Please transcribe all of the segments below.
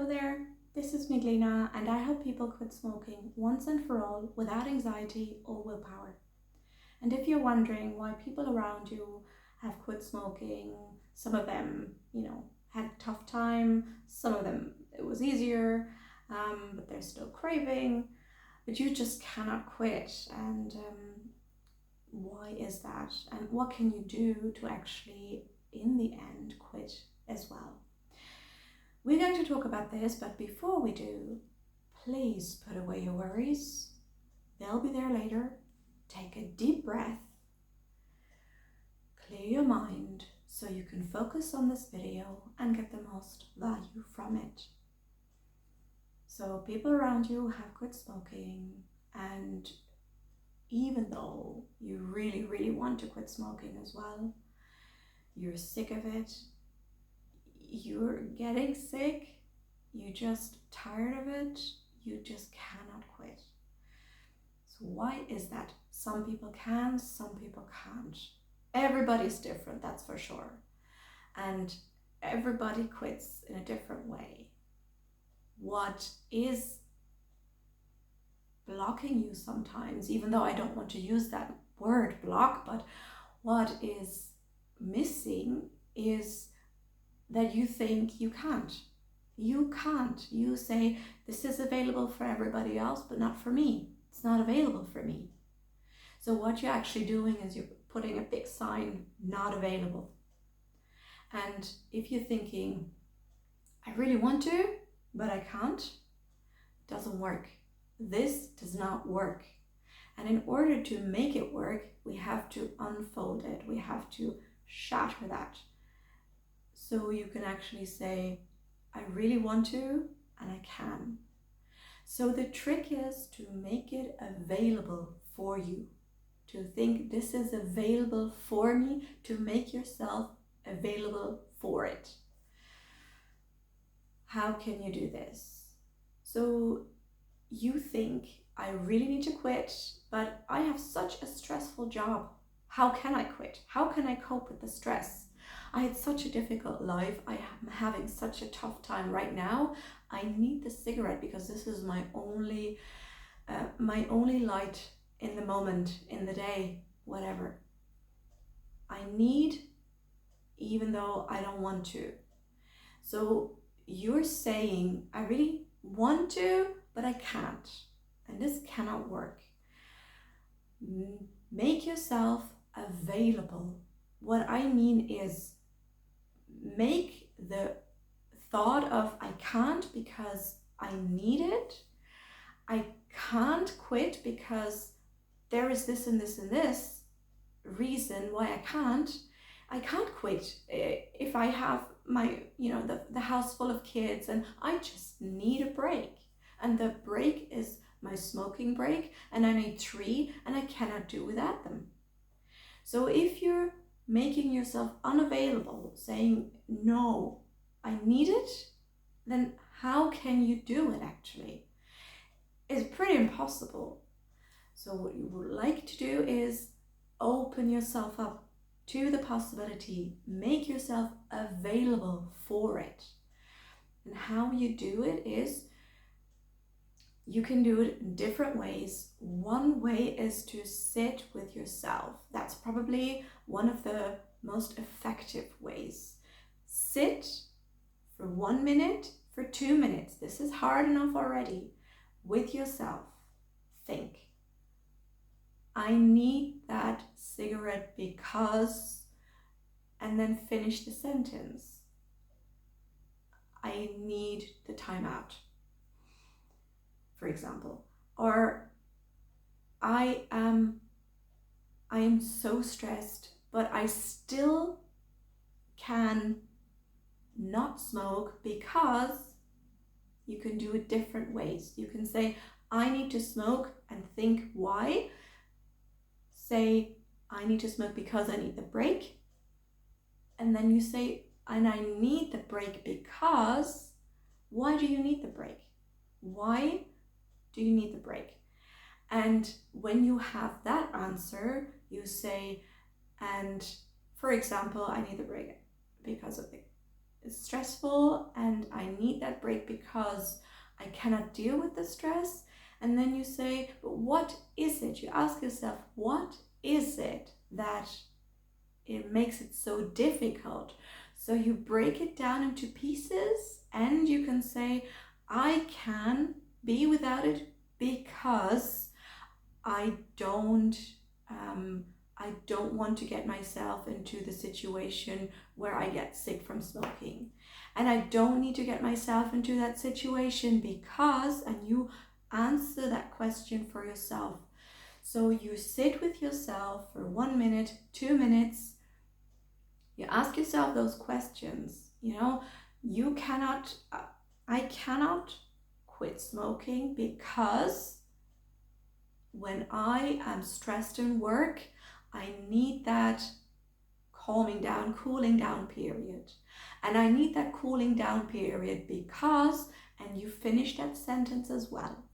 there, this is Miglina and I help people quit smoking once and for all without anxiety or willpower. And if you're wondering why people around you have quit smoking, some of them, had a tough time, some of them it was easier, but they're still craving, but you just cannot quit. And why is that? And what can you do to actually, in the end, quit as well? We're going to talk about this, but before we do, please put away your worries. They'll be there later. Take a deep breath. Clear your mind so you can focus on this video and get the most value from it. So people around you have quit smoking, and even though you really, really want to quit smoking as well, you're sick of it, you're getting sick, you're just tired of it, you just cannot quit. So why is that? Some people can, some people can't. Everybody's different, that's for sure. And everybody quits in a different way. What is blocking you sometimes, even though I don't want to use that word block, but what is missing is that you think you can't. You can't. You say, this is available for everybody else, but not for me. It's not available for me. So what you're actually doing is you're putting a big sign, not available. And if you're thinking, I really want to, but I can't, it doesn't work. This does not work. And in order to make it work, we have to unfold it. We have to shatter that. So you can actually say, I really want to, and I can. So the trick is to make it available for you. To think this is available for me, to make yourself available for it. How can you do this? So you think, I really need to quit, but I have such a stressful job. How can I quit? How can I cope with the stress? I had such a difficult life. I am having such a tough time right now. I need the cigarette because this is my only light in the moment, in the day, whatever. I need, even though I don't want to. So you're saying, I really want to, but I can't. And this cannot work. Make yourself available. What I mean is, make the thought of I can't because I need it. I can't quit because there is this and this and this reason why I can't. I can't quit if I have my, the house full of kids and I just need a break. And the break is my smoking break, and I need 3 and I cannot do without them. So if you're making yourself unavailable, saying, no, I need it, then how can you do it actually? It's pretty impossible. So what you would like to do is open yourself up to the possibility, make yourself available for it. And how you do it is, you can do it in different ways. One way is to sit with yourself. That's probably one of the most effective ways. Sit for 1 minute, for 2 minutes. This is hard enough already. With yourself. Think. I need that cigarette because, and then finish the sentence. I need the timeout, for example. Or I am so stressed, but I still can not smoke because. You can do it different ways. You can say, I need to smoke, and think why. Say, I need to smoke because I need the break. And then you say, and I need the break because. Why do you need the break? Why do you need the break? And when you have that answer, you say, and for example, I need the break because of stressful and I need that break because I cannot deal with the stress. And then you say, but what is it? You ask yourself, what is it that it makes it so difficult? So you break it down into pieces and you can say, I can be without it because I don't want to get myself into the situation where I get sick from smoking. And I don't need to get myself into that situation because, and you answer that question for yourself. So you sit with yourself for 1 minute, 2 minutes, you ask yourself those questions. I cannot quit smoking because when I am stressed in work, I need that calming down, cooling down period. And I need that cooling down period because, and you finish that sentence as well.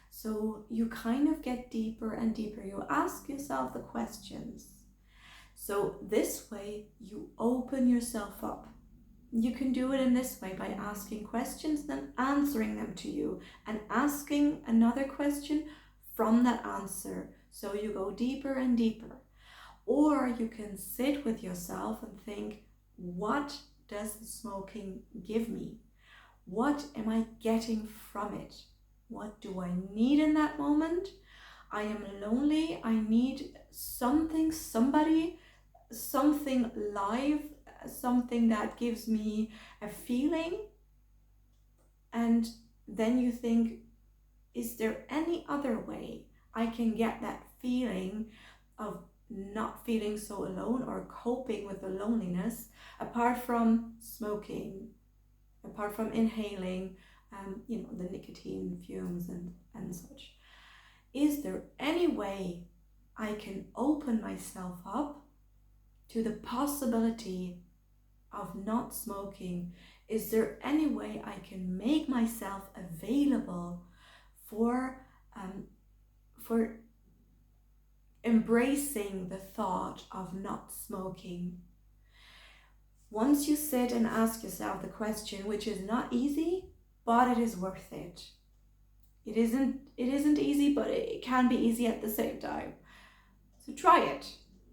So you kind of get deeper and deeper. You ask yourself the questions. So this way you open yourself up. You can do it in this way by asking questions, then answering them to you, and asking another question from that answer. So you go deeper and deeper. Or you can sit with yourself and think, what does the smoking give me? What am I getting from it? What do I need in that moment? I am lonely. I need something, somebody, something live, something that gives me a feeling. And then you think, is there any other way I can get that feeling of not feeling so alone or coping with the loneliness apart from smoking, apart from inhaling the nicotine fumes and such? Is there any way I can open myself up to the possibility of not smoking? Is there any way I can make myself available for embracing the thought of not smoking? Once you sit and ask yourself the question, which is not easy, but it is worth it. It isn't easy, but it can be easy at the same time. So try it.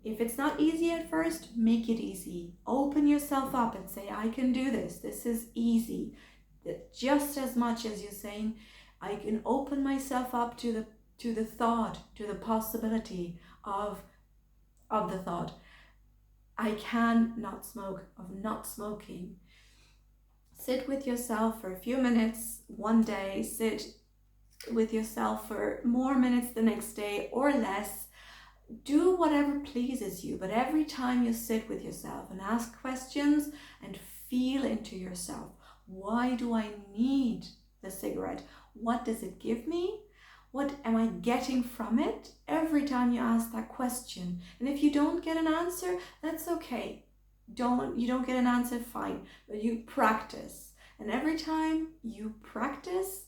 If it's not easy at first, make it easy. Open yourself up and say, I can do this. This is easy. Just as much as you're saying, I can open myself up to the thought, to the possibility of the thought. I can not smoke, of not smoking. Sit with yourself for a few minutes one day, sit with yourself for more minutes the next day or less. Do whatever pleases you, but every time you sit with yourself and ask questions and feel into yourself, why do I need the cigarette? What does it give me? What am I getting from it? Every time you ask that question. And if you don't get an answer, that's okay. You don't get an answer, fine. But you practice. And every time you practice,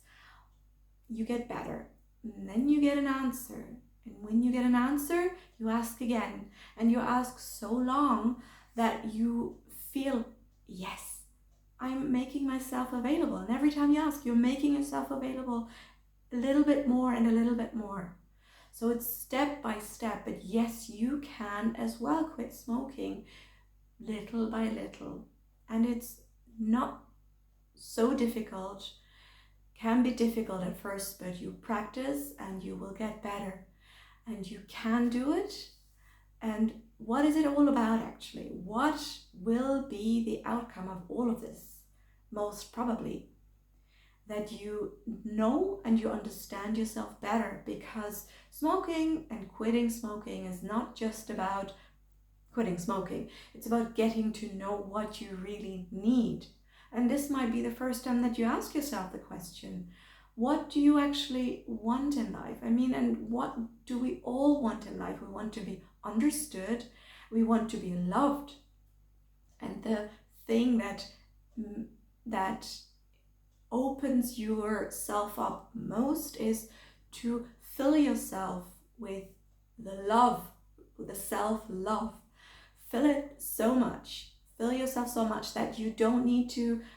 you get better. And then you get an answer. And when you get an answer, you ask again. And you ask so long that you feel, yes, I'm making myself available. And every time you ask, you're making yourself available a little bit more and a little bit more. So it's step by step, but yes, you can as well quit smoking little by little. And it's not so difficult. Can be difficult at first, but you practice and you will get better. And you can do it. And what is it all about actually? What will be the outcome of all of this? Most probably that you know and you understand yourself better, because smoking and quitting smoking is not just about quitting smoking. It's about getting to know what you really need. And this might be the first time that you ask yourself the question, what do you actually want in life? I mean, and what do we all want in life? We want to be understood. We want to be loved. And the thing that opens yourself up most is to fill yourself with the love, the self-love. Fill it so much. fill yourself so much that you don't need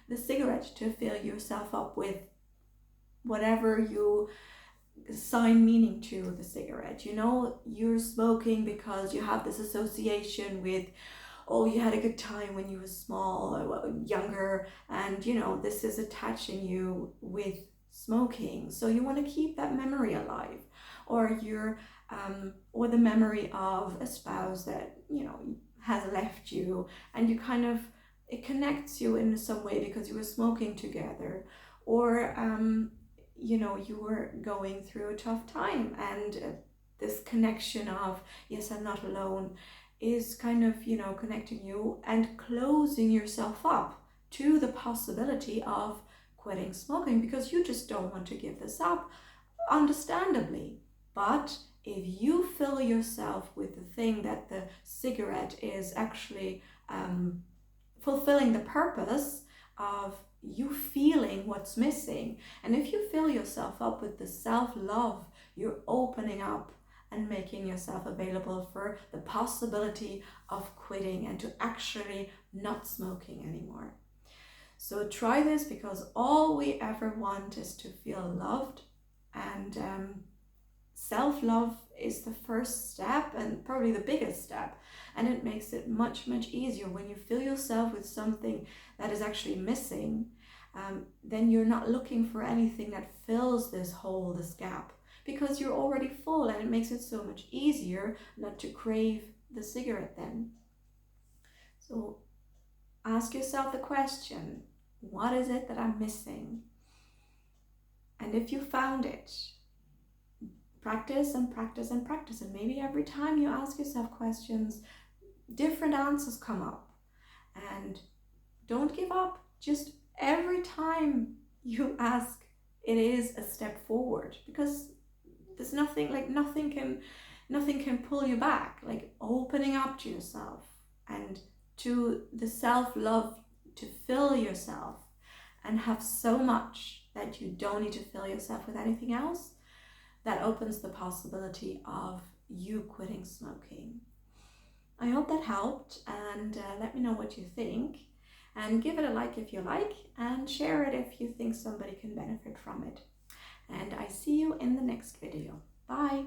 the cigarette to fill yourself up with whatever you assign meaning to the cigarette. You know, you're smoking because you have this association with, oh, you had a good time when you were small or younger, and you know, this is attaching you with smoking, so you want to keep that memory alive. Or or the memory of a spouse that, you know, has left you, and you kind of, it connects you in some way because you were smoking together. Or you know, you were going through a tough time, and this connection of, yes, I'm not alone, is kind of, you know, connecting you and closing yourself up to the possibility of quitting smoking, because you just don't want to give this up, understandably. But if you fill yourself with the thing that the cigarette is actually fulfilling the purpose of you feeling what's missing, and if you fill yourself up with the self-love, you're opening up and making yourself available for the possibility of quitting and to actually not smoking anymore. So try this, because all we ever want is to feel loved, and self-love is the first step and probably the biggest step, and it makes it much easier when you fill yourself with something that is actually missing. Then you're not looking for anything that fills this hole, this gap, because you're already full, and it makes it so much easier not to crave the cigarette then. So ask yourself the question, what is it that I'm missing? And if you found it, practice and practice and practice, and maybe every time you ask yourself questions, different answers come up. And don't give up. Just every time you ask, it is a step forward, because there's nothing, like nothing can pull you back. Like opening up to yourself and to the self-love, to fill yourself and have so much that you don't need to fill yourself with anything else, that opens the possibility of you quitting smoking. I hope that helped, and let me know what you think, and give it a like if you like, and share it if you think somebody can benefit from it. And I see you in the next video. Bye!